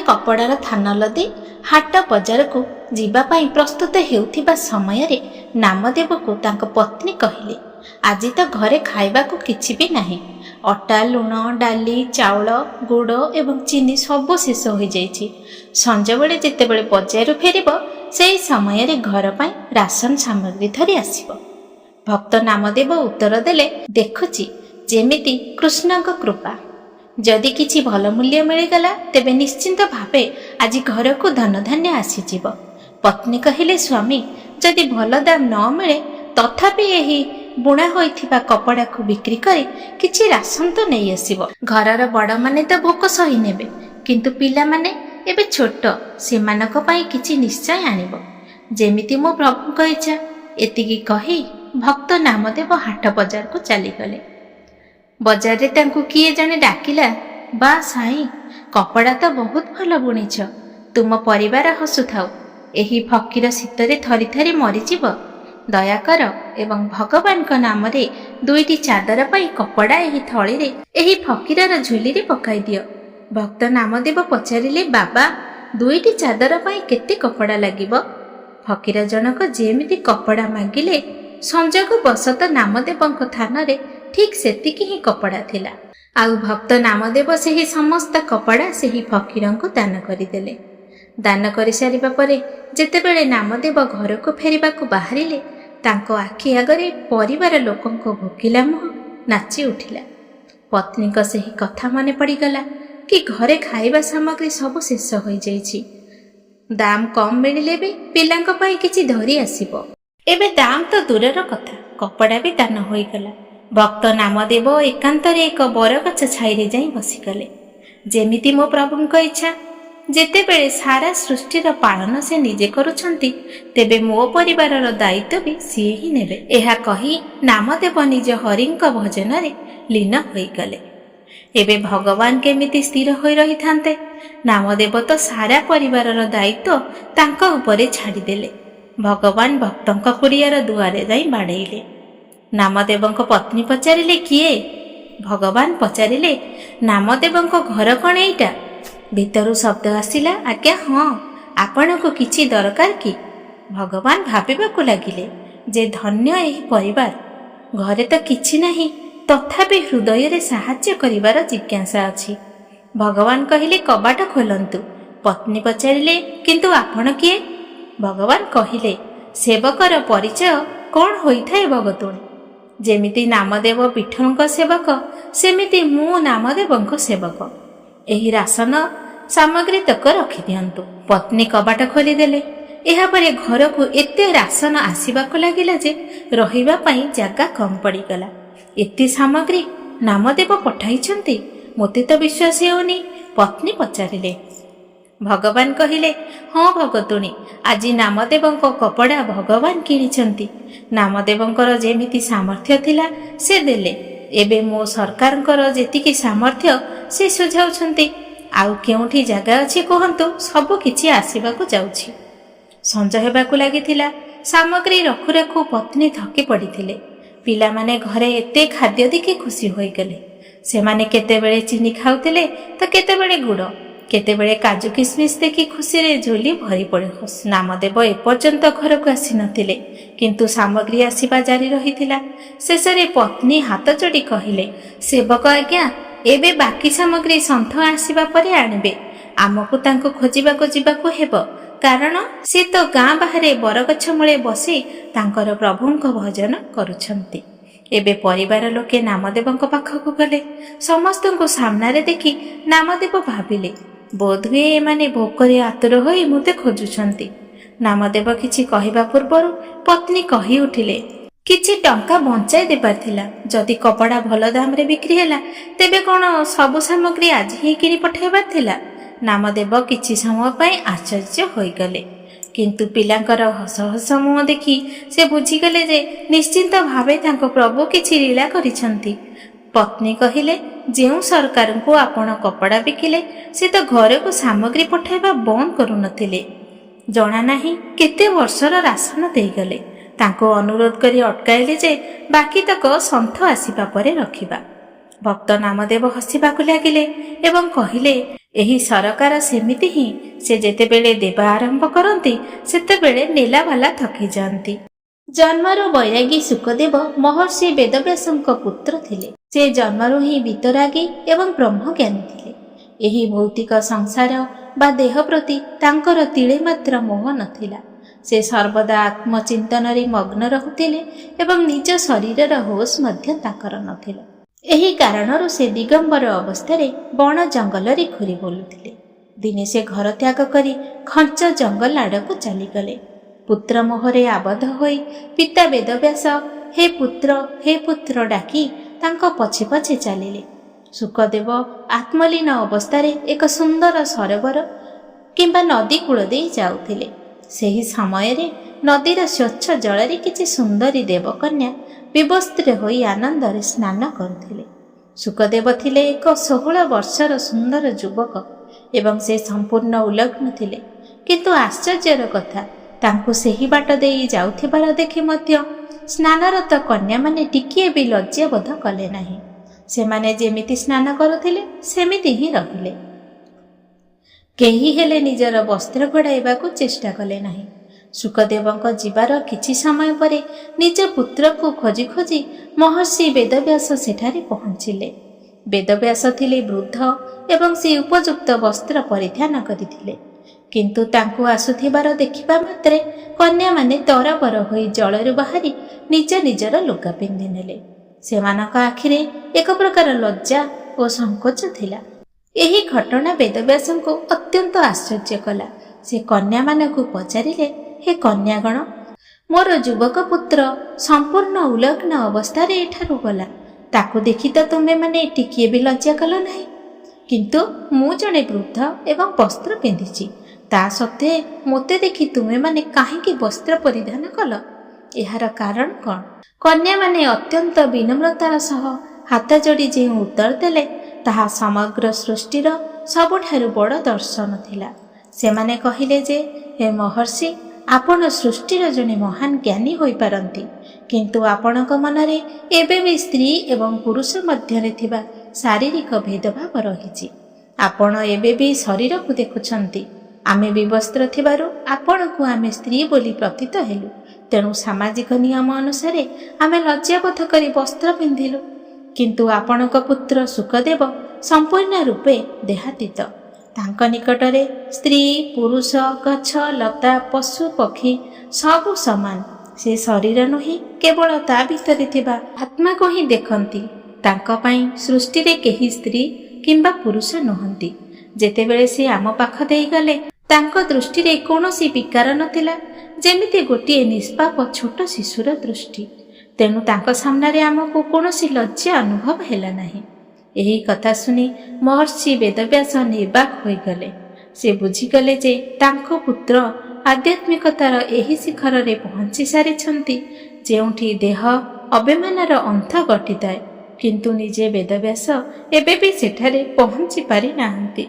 କପଡ଼ାର ଥାନ ଲଦି ହାଟ ବଜାରକୁ ଯିବା ପାଇଁ ପ୍ରସ୍ତୁତ ହେଉଥିବା ସମୟରେ ନାମଦେବକୁ ତାଙ୍କ ପତ୍ନୀ କହିଲେ, ଆଜି ତ ଘରେ ଖାଇବାକୁ କିଛି ବି ନାହିଁ। ଅଟା, ଲୁଣ, ଡାଲି, ଚାଉଳ, ଗୁଡ଼ ଏବଂ ଚିନି ସବୁ ଶେଷ ହୋଇଯାଇଛି। ସଞ୍ଜବେଳେ ଯେତେବେଳେ ବଜାରରୁ ଫେରିବ ସେହି ସମୟରେ ଘର ପାଇଁ ରାସନ ସାମଗ୍ରୀ ଧରି ଆସିବ। ଭକ୍ତ ନାମଦେବ ଉତ୍ତର ଦେଲେ, ଦେଖୁଛି ଯେମିତି କୃଷ୍ଣଙ୍କ କୃପା। ଯଦି କିଛି ଭଲ ମୂଲ୍ୟ ମିଳିଗଲା ତେବେ ନିଶ୍ଚିନ୍ତ ଭାବେ ଆଜି ଘରକୁ ଧନଧାନ୍ୟ ଆସିଯିବ। ପତ୍ନୀ କହିଲେ, ସ୍ୱାମୀ, ଯଦି ଭଲ ଦାମ ନ ମିଳେ ତଥାପି ଏହି ବୁଣା ହୋଇଥିବା କପଡ଼ାକୁ ବିକ୍ରି କରି କିଛି ରାସନ ତ ନେଇ ଆସିବ। ଘରର ବଡ଼ମାନେ ତ ଭୋକ ସହି ନେବେ, କିନ୍ତୁ ପିଲାମାନେ ଏବେ ଛୋଟ, ସେମାନଙ୍କ ପାଇଁ କିଛି ନିଶ୍ଚୟ ଆଣିବ। ଯେମିତି ମୋ ପ୍ରଭୁଙ୍କ ଇଚ୍ଛା। ଏତିକି କହି ଭକ୍ତ ନାମଦେବ ହାଟ ବଜାରକୁ ଚାଲିଗଲେ। ବଜାରରେ ତାଙ୍କୁ କିଏ ଜଣେ ଡାକିଲା, ବା ସାଇଁ, କପଡ଼ା ତ ବହୁତ ଭଲ ବୁଣିଛ। ତୁମ ପରିବାର ହସୁଥାଉ। ଏହି ଫକୀର ଶୀତରେ ଥରି ଥରି ମରିଯିବ। ଦୟାକର ଏବଂ ଭଗବାନଙ୍କ ନାମରେ 2ଟି ଚାଦର ପାଇଁ କପଡ଼ା ଏହି ଥଳିରେ ଏହି ଫକୀରର ଝୁଲିରେ ପକାଇ ଦିଅ। ଭକ୍ତ ନାମଦେବ ପଚାରିଲେ, ବାବା, 2ଟି ଚାଦର ପାଇଁ କେତେ କପଡ଼ା ଲାଗିବ? ଫକୀର ଜଣକ ଯେମିତି କପଡ଼ା ମାଗିଲେ, ସଂଯୋଗ ବଶତଃ ନାମଦେବଙ୍କ ଥାନରେ ଠିକ୍ ସେତିକି ହିଁ କପଡ଼ା ଥିଲା। ଆଉ ଭକ୍ତ ନାମଦେବ ସେହି ସମସ୍ତ କପଡ଼ା ସେହି ଫକୀରଙ୍କୁ ଦାନ କରିଦେଲେ। ଦାନ କରିସାରିବା ପରେ ଯେତେବେଳେ ନାମଦେବ ଘରକୁ ଫେରିବାକୁ ବାହାରିଲେ, ତାଙ୍କ ଆଖି ଆଗରେ ପରିବାର ଲୋକଙ୍କ ଭୋକିଲା ମୁହଁ ନାଚି ଉଠିଲା। ପତ୍ନୀଙ୍କ ସେହି କଥା ମନେ ପଡ଼ିଗଲା କି ଘରେ ଖାଇବା ସାମଗ୍ରୀ ସବୁ ଶେଷ ହୋଇଯାଇଛି। ଦାମ କମ୍ ମିଳିଲେ ବି ପିଲାଙ୍କ ପାଇଁ କିଛି ଧରି ଆସିବ। ଏବେ ଦାମ ତ ଦୂରର କଥା, କପଡ଼ା ବି ଦାନ ହୋଇଗଲା। ଭକ୍ତ ନାମଦେବ ଏକାନ୍ତରେ ଏକ ବରଗଛ ଛାଇରେ ଯାଇ ବସିଗଲେ। ଯେମିତି ମୋ ପ୍ରଭୁଙ୍କ ଇଚ୍ଛା। ଯେତେବେଳେ ସାରା ସୃଷ୍ଟିର ପାଳନ ସେ ନିଜେ କରୁଛନ୍ତି, ତେବେ ମୋ ପରିବାରର ଦାୟିତ୍ୱ ବି ସିଏ ହିଁ ନେବେ। ଏହା କହି ନାମଦେବ ନିଜ ହରିଙ୍କ ଭଜନରେ ଲୀନ ହୋଇଗଲେ। ଏବେ ଭଗବାନ କେମିତି ସ୍ଥିର ହୋଇ ରହିଥାନ୍ତେ? ନାମଦେବ ତ ସାରା ପରିବାରର ଦାୟିତ୍ୱ ତାଙ୍କ ଉପରେ ଛାଡ଼ିଦେଲେ। ଭଗବାନ ଭକ୍ତଙ୍କ କୁଡ଼ିଆର ଦୁଆରେ ଯାଇ ବାଡ଼େଇଲେ। ନାମଦେବଙ୍କ ପତ୍ନୀ ପଚାରିଲେ, କିଏ? ଭଗବାନ ପଚାରିଲେ, ନାମଦେବଙ୍କ ଘର କ'ଣ ଏଇଟା? ଭିତରୁ ଶବ୍ଦ ଆସିଲା, ଆଜ୍ଞା ହଁ, ଆପଣଙ୍କୁ କିଛି ଦରକାର କି? ଭଗବାନ ଭାବିବାକୁ ଲାଗିଲେ ଯେ ଧନ୍ୟ ଏହି ପରିବାର। ଘରେ ତ କିଛି ନାହିଁ, ତଥାପି ହୃଦୟରେ ସାହାଯ୍ୟ କରିବାର ଜିଜ୍ଞାସା ଅଛି। ଭଗବାନ କହିଲେ, କବାଟ ଖୋଲନ୍ତୁ। ପତ୍ନୀ ପଚାରିଲେ, କିନ୍ତୁ ଆପଣ କିଏ? ଭଗବାନ କହିଲେ, ସେବକର ପରିଚୟ କ'ଣ ହୋଇଥାଏ ଭଗତୁଣୀ? ଯେମିତି ନାମଦେବ ବିଠୋଙ୍କ ସେବକ, ସେମିତି ମୁଁ ନାମଦେବଙ୍କ ସେବକ। ଏହି ରାସନ ସାମଗ୍ରୀ ତକ ରଖିଦିଅନ୍ତୁ। ପତ୍ନୀ କବାଟ ଖୋଲିଦେଲେ। ଏହାପରେ ଘରକୁ ଏତେ ରାସନ ଆସିବାକୁ ଲାଗିଲା ଯେ ରହିବା ପାଇଁ ଜାଗା କମ୍ ପଡ଼ିଗଲା। ଏତେ ସାମଗ୍ରୀ ନାମଦେବ ପଠାଇଛନ୍ତି? ମୋତେ ତ ବିଶ୍ୱାସ ହେଉନି। ପତ୍ନୀ ପଚାରିଲେ। ଭଗବାନ କହିଲେ, ହଁ ଭଗତୁଣୀ, ଆଜି ନାମଦେବଙ୍କ କପଡ଼ା ଭଗବାନ କିଣିଛନ୍ତି। ନାମଦେବଙ୍କର ଯେମିତି ସାମର୍ଥ୍ୟ ଥିଲା ସେ ଦେଲେ। ଏବେ ମୋ ସରକାରଙ୍କର ଯେତିକି ସାମର୍ଥ୍ୟ ସେ ସୁଝାଉଛନ୍ତି। ଆଉ କେଉଁଠି ଜାଗା ଅଛି କୁହନ୍ତୁ? ସବୁ କିଛି ଆସିବାକୁ ଯାଉଛି। ସଞ୍ଜ ହେବାକୁ ଲାଗିଥିଲା। ସାମଗ୍ରୀ ରଖୁ ରଖୁ ପତ୍ନୀ ଥକି ପଡ଼ିଥିଲେ। ପିଲାମାନେ ଘରେ ଏତେ ଖାଦ୍ୟ ଦେଖି ଖୁସି ହୋଇଗଲେ। ସେମାନେ କେତେବେଳେ ଚିନି ଖାଉଥିଲେ ତ କେତେବେଳେ ଗୁଡ଼, କେତେବେଳେ କାଜୁ କିସମିସ ଦେଖି ଖୁସିରେ ଝୋଲି ଭରି ପଡ଼େ। ନାମଦେବ ଏପର୍ଯ୍ୟନ୍ତ ଘରକୁ ଆସିନଥିଲେ, କିନ୍ତୁ ସାମଗ୍ରୀ ଆସିବା ଜାରି ରହିଥିଲା। ଶେଷରେ ପତ୍ନୀ ହାତ ଯୋଡ଼ି କହିଲେ, ସେବକ ଆଜ୍ଞା, ଏବେ ବାକି ସାମଗ୍ରୀ ସନ୍ଥ ଆସିବା ପରେ ଆଣିବେ। ଆମକୁ ତାଙ୍କୁ ଖୋଜିବାକୁ ଯିବାକୁ ହେବ, କାରଣ ସେ ତ ଗାଁ ବାହାରେ ବରଗଛ ମୂଳେ ବସି ତାଙ୍କର ପ୍ରଭୁଙ୍କ ଭଜନ କରୁଛନ୍ତି। ଏବେ ପରିବାର ଲୋକେ ନାମଦେବଙ୍କ ପାଖକୁ ଗଲେ। ସମସ୍ତଙ୍କୁ ସାମ୍ନାରେ ଦେଖି ନାମଦେବ ଭାବିଲେ, ବୋଧହୁଏ ଏମାନେ ଭୋକରେ ଆତୁର ହୋଇ ମୋତେ ଖୋଜୁଛନ୍ତି। ନାମଦେବ କିଛି କହିବା ପୂର୍ବରୁ ପତ୍ନୀ କହି ଉଠିଲେ, କିଛି ଟଙ୍କା ବଞ୍ଚାଇ ଦେବାର ଥିଲା। ଯଦି କପଡ଼ା ଭଲ ଦାମରେ ବିକ୍ରି ହେଲା, ତେବେ କ'ଣ ସବୁ ସାମଗ୍ରୀ ଆଜି ହିଁ କିଣି ପଠାଇବାର ଥିଲା? ନାମଦେବ କିଛି ସମୟ ପାଇଁ ଆଶ୍ଚର୍ଯ୍ୟ ହୋଇଗଲେ, କିନ୍ତୁ ପିଲାଙ୍କର ହସ ହସ ମୁହଁ ଦେଖି ସେ ବୁଝିଗଲେ ଯେ ନିଶ୍ଚିନ୍ତ ଭାବେ ତାଙ୍କ ପ୍ରଭୁ କିଛି ଲୀଳା କରିଛନ୍ତି। ପତ୍ନୀ କହିଲେ, ଯେଉଁ ସରକାରଙ୍କୁ ଆପଣ କପଡ଼ା ବିକିଲେ, ସେ ତ ଘରକୁ ସାମଗ୍ରୀ ପଠାଇବା ବନ୍ଦ କରୁନଥିଲେ। ଜଣା ନାହିଁ କେତେ ବର୍ଷର ରାସନ ଦେଇଗଲେ। ତାଙ୍କୁ ଅନୁରୋଧ କରି ଅଟକାଇଲେ ଯେ ବାକି ତକ ସନ୍ଥ ଆସିବା ପରେ ରଖିବା। ଭକ୍ତ ନାମଦେବ ହସିବାକୁ ଲାଗିଲେ ଏବଂ କହିଲେ, ଏହି ସରକାର ସେମିତି ହିଁ, ସେ ଯେତେବେଳେ ଦେବା ଆରମ୍ଭ କରନ୍ତି ସେତେବେଳେ ନେଲାବାଲା ଥକିଯାଆନ୍ତି। ଜନ୍ମରୁ ବୈରାଗୀ ଶୁକଦେବ ମହର୍ଷି ବେଦବ୍ୟାସଙ୍କ ପୁତ୍ର ଥିଲେ। ସେ ଜନ୍ମରୁ ହିଁ ବିତରାଗୀ ଏବଂ ବ୍ରହ୍ମଜ୍ଞାନୀ ଥିଲେ। ଏହି ଭୌତିକ ସଂସାର ବା ଦେହ ପ୍ରତି ତାଙ୍କର ତିଳେ ମାତ୍ର ମୋହ ନଥିଲା। ସେ ସର୍ବଦା ଆତ୍ମଚିନ୍ତନରେ ମଗ୍ନ ରହୁଥିଲେ ଏବଂ ନିଜ ଶରୀରର ହୋସ ମଧ୍ୟ ତାଙ୍କର ନଥିଲା। ଏହି କାରଣରୁ ସେ ଦିଗମ୍ବର ଅବସ୍ଥାରେ ବଣ ଜଙ୍ଗଲରେ ଘୁରି ବୁଲୁଥିଲେ। ଦିନେ ସେ ଘର ତ୍ୟାଗ କରି ଘଞ୍ଚ ଜଙ୍ଗଲ ଆଡ଼କୁ ଚାଲିଗଲେ। ପୁତ୍ର ମୋହରେ ଆବଦ୍ଧ ହୋଇ ପିତା ବେଦବ୍ୟାସ ହେ ପୁତ୍ର ଡାକି ତାଙ୍କ ପଛେ ପଛେ ଚାଲିଲେ। ଶୁକଦେବ ଆତ୍ମଲୀନ ଅବସ୍ଥାରେ ଏକ ସୁନ୍ଦର ସରୋବର କିମ୍ବା ନଦୀ କୂଳ ଦେଇ ଯାଉଥିଲେ। ସେହି ସମୟରେ ନଦୀର ସ୍ୱଚ୍ଛ ଜଳରେ କିଛି ସୁନ୍ଦରୀ ଦେବକନ୍ୟା ବିବସ୍ତ୍ର ହୋଇ ଆନନ୍ଦରେ ସ୍ନାନ କରୁଥିଲେ। ଶୁକଦେବ ଥିଲେ ଏକ 16 ବର୍ଷର ସୁନ୍ଦର ଯୁବକ ଏବଂ ସେ ସମ୍ପୂର୍ଣ୍ଣ ଉଲଗ୍ନ ଥିଲେ। କିନ୍ତୁ ଆଶ୍ଚର୍ଯ୍ୟର କଥା, ତାଙ୍କୁ ସେହି ବାଟ ଦେଇ ଯାଉଥିବାର ଦେଖି ମଧ୍ୟ ସ୍ନାନରତ କନ୍ୟାମାନେ ଟିକିଏ ବି ଲଜ୍ଜାବୋଧ କଲେ ନାହିଁ। ସେମାନେ ଯେମିତି ସ୍ନାନ କରୁଥିଲେ ସେମିତି ହିଁ ରହିଲେ। କେହି ହେଲେ ନିଜର ବସ୍ତ୍ର ଘୋଡ଼ାଇବାକୁ ଚେଷ୍ଟା କଲେ ନାହିଁ। ଶୁକଦେବଙ୍କ ଯିବାର କିଛି ସମୟ ପରେ ନିଜ ପୁତ୍ରକୁ ଖୋଜି ଖୋଜି ମହର୍ଷି ବେଦବ୍ୟାସ ସେଠାରେ ପହଞ୍ଚିଲେ। ବେଦବ୍ୟାସ ଥିଲେ ବୃଦ୍ଧ ଏବଂ ସେ ଉପଯୁକ୍ତ ବସ୍ତ୍ର ପରିଧାନ କରିଥିଲେ। କିନ୍ତୁ ତାଙ୍କୁ ଆସୁଥିବାର ଦେଖିବା ମାତ୍ରେ କନ୍ୟାମାନେ ତରବର ହୋଇ ଜଳରୁ ବାହାରି ନିଜ ନିଜର ଲୁଗା ପିନ୍ଧି ନେଲେ। ସେମାନଙ୍କ ଆଖିରେ ଏକ ପ୍ରକାର ଲଜ୍ଜା ଓ ସଂକୋଚ ଥିଲା। ଏହି ଘଟଣା ବେଦବ୍ୟାସଙ୍କୁ ଅତ୍ୟନ୍ତ ଆଶ୍ଚର୍ଯ୍ୟ କଲା। ସେ କନ୍ୟାମାନଙ୍କୁ ପଚାରିଲେ, ହେ କନ୍ୟାଗଣ, ମୋର ଯୁବକ ପୁତ୍ର ସମ୍ପୂର୍ଣ୍ଣ ଉଲଗ୍ନ ଅବସ୍ଥାରେ ଏଠାରୁ ଗଲା। ତାକୁ ଦେଖି ତ ତୁମେମାନେ ଟିକିଏ ବି ଲଜ୍ଜା କଲ ନାହିଁ। କିନ୍ତୁ ମୁଁ ଜଣେ ବୃଦ୍ଧ ଏବଂ ବସ୍ତ୍ର ପିନ୍ଧିଛି, ତା ସତ୍ତ୍ୱେ ମୋତେ ଦେଖି ତୁମେମାନେ କାହିଁକି ବସ୍ତ୍ର ପରିଧାନ କଲ? ଏହାର କାରଣ କ'ଣ? କନ୍ୟାମାନେ ଅତ୍ୟନ୍ତ ବିନମ୍ରତାର ସହ ହାତ ଯୋଡ଼ି ଯେଉଁ ଉତ୍ତର ଦେଲେ ତାହା ସମଗ୍ର ସୃଷ୍ଟିର ସବୁଠାରୁ ବଡ଼ ଦର୍ଶନ ଥିଲା। ସେମାନେ କହିଲେ ଯେ, ହେ ମହର୍ଷି, ଆପଣ ସୃଷ୍ଟିର ଜଣେ ମହାନ ଜ୍ଞାନୀ ହୋଇପାରନ୍ତି, କିନ୍ତୁ ଆପଣଙ୍କ ମନରେ ଏବେ ବି ସ୍ତ୍ରୀ ଏବଂ ପୁରୁଷ ମଧ୍ୟରେ ଥିବା ଶାରୀରିକ ଭେଦଭାବ ରହିଛି। ଆପଣ ଏବେ ବି ଶରୀରକୁ ଦେଖୁଛନ୍ତି। ଆମେ ବିବସ୍ତ୍ର ଥିବାରୁ ଆପଣଙ୍କୁ ଆମେ ସ୍ତ୍ରୀ ବୋଲି ପ୍ରତୀତ ହେଲୁ। ତେଣୁ ସାମାଜିକ ନିୟମ ଅନୁସାରେ ଆମେ ଲଜ୍ଜାବୋଧ କରି ବସ୍ତ୍ର ପିନ୍ଧିଲୁ। କିନ୍ତୁ ଆପଣଙ୍କ ପୁତ୍ର ଶୁକଦେବ ସମ୍ପୂର୍ଣ୍ଣ ରୂପେ ଦେହାତୀତ। ତାଙ୍କ ନିକଟରେ ସ୍ତ୍ରୀ, ପୁରୁଷ, ଗଛ, ଲତା, ପଶୁ, ପକ୍ଷୀ ସବୁ ସମାନ। ସେ ଶରୀର ନୁହେଁ, କେବଳ ତା ଭିତରେ ଥିବା ଆତ୍ମାକୁ ହିଁ ଦେଖନ୍ତି। ତାଙ୍କ ପାଇଁ ସୃଷ୍ଟିରେ କେହି ସ୍ତ୍ରୀ କିମ୍ବା ପୁରୁଷ ନୁହନ୍ତି। ଯେତେବେଳେ ସେ ଆମ ପାଖ ଦେଇ ଗଲେ ତାଙ୍କ ଦୃଷ୍ଟିରେ କୌଣସି ବିକାର ନଥିଲା, ଯେମିତି ଗୋଟିଏ ନିଷ୍ପାପ ଛୋଟ ଶିଶୁର ଦୃଷ୍ଟି। ତେଣୁ ତାଙ୍କ ସାମ୍ନାରେ ଆମକୁ କୌଣସି ଲଜ୍ଜା ଅନୁଭବ ହେଲା ନାହିଁ। ଏହି କଥା ଶୁଣି ମହର୍ଷି ବେଦବ୍ୟାସ ନିର୍ବାକ ହୋଇଗଲେ। ସେ ବୁଝିଗଲେ ଯେ ତାଙ୍କ ପୁତ୍ର ଆଧ୍ୟାତ୍ମିକତାର ଏହି ଶିଖରରେ ପହଞ୍ଚି ସାରିଛନ୍ତି, ଯେଉଁଠି ଦେହ ଅଭିମାନର ଅନ୍ତ ଘଟିଥାଏ। କିନ୍ତୁ ନିଜେ ବେଦବ୍ୟାସ ଏବେ ବି ସେଠାରେ ପହଞ୍ଚି ପାରିନାହାନ୍ତି।